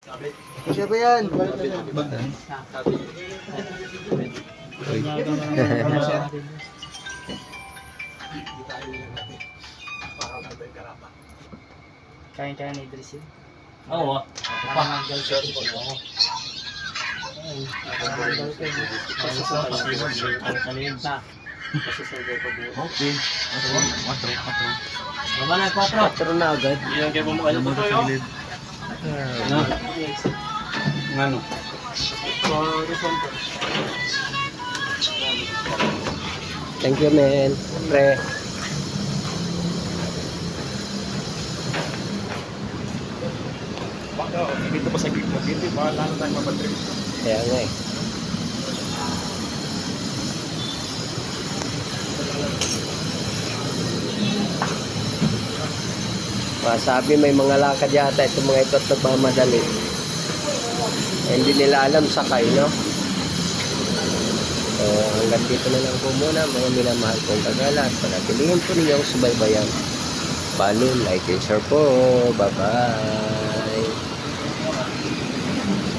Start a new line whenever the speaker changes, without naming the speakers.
Siya ba yan?
Kaya ni Idris yun.
Oo. Okay. 4.
Baba na, 4.
4 na agad.
Iyan kayo mo ano to yo? No. Ngano?
Thank you, man. Pre.
Baka dito pa sa gitna dito, bahala na tayo mabatri.
Kaya nga eh. Masabi may mga lakad yata itong mga ito at nagmamadali. Eh, hindi nila alam sakay, no? So, hanggang dito na lang po muna mga minamahal kong kagala at panatilihin po ninyong subaybayan. Follow, like, and share po. Bye-bye.